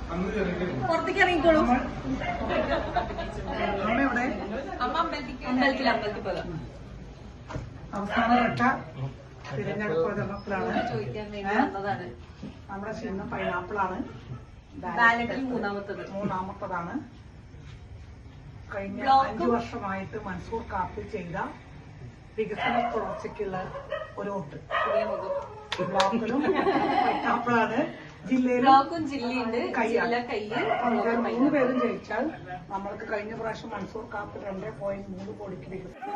അമ്മയുടെ പുറത്തേക്ക് ഇറങ്ങിക്കോളൂ. അമ്മയുടെ അവസാന ഘട്ട തിരഞ്ഞെടുപ്പ് പ്രചരണത്തിലാണ്. നമ്മുടെ ചിഹ്നം പൈനാപ്പിളാണ്. മൂന്നാമത്തതാണ്. കഴിഞ്ഞ 5 വർഷമായിട്ട് മൻസൂർ കാപ്പി ചെയ്ത വികസന തുടർച്ചയ്ക്കുള്ള ഒരു വോട്ട്. ബ്ലോക്കിലും പൈനാപ്പിളാണ്. ജില്ലയിലും ജില്ലയുണ്ട്. 3 പേരും ജയിച്ചാൽ നമ്മൾക്ക് കഴിഞ്ഞ പ്രാവശ്യം മൻസൂർ കാപ്പ് 2.3 കോടിക്ക് വികസനം.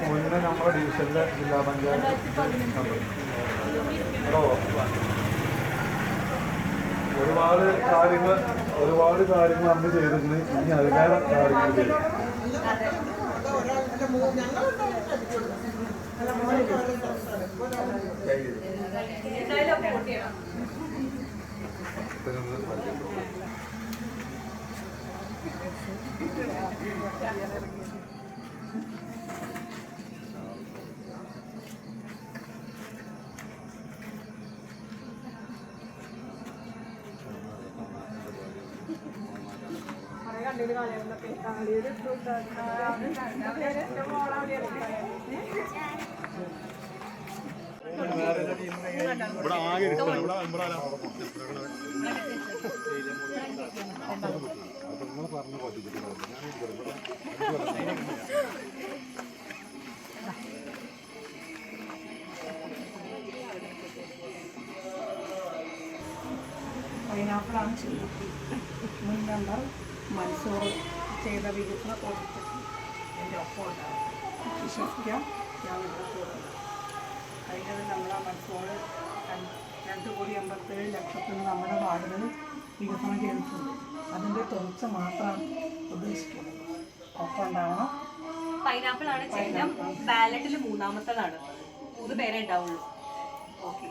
മുന്നേ നമ്മുടെ ഡിവിഷനിലെ ജില്ലാ പഞ്ചായത്ത് ഒരുപാട് കാര്യങ്ങൾ അന്ന് ചെയ്തിട്ടുണ്ട്. ഇനി അതിലേറെ കാര്യങ്ങൾ ചെയ്യും. പൈനാപ്പിളാണ് ചെയ്യുന്നത്. മുൻ മെമ്പർ മൻസൂർ ചെയ്ത വികസന പ്രോജക്റ്റ് എൻ്റെ ഒപ്പം ഉണ്ടാകും. വിശ്വസിക്കാം, ഞാൻ കഴിഞ്ഞത് നമ്മളെ മൻസൂർ 2,87,00,000 നമ്മുടെ വാർഡുകൾ വികസനം ചെയ്തിട്ടുണ്ട്. അതിൻ്റെ തുടർച്ച മാത്രമാണ് ഉദ്ദേശിക്കുന്നത്. ഒപ്പം ഉണ്ടാവണം. പൈനാപ്പിളാണ് ചിഹ്നം. ബാലറ്റിൽ മൂന്നാമത്തതാണ്. 3 പേരെ ഉണ്ടാവുള്ളൂ. ഓക്കെ.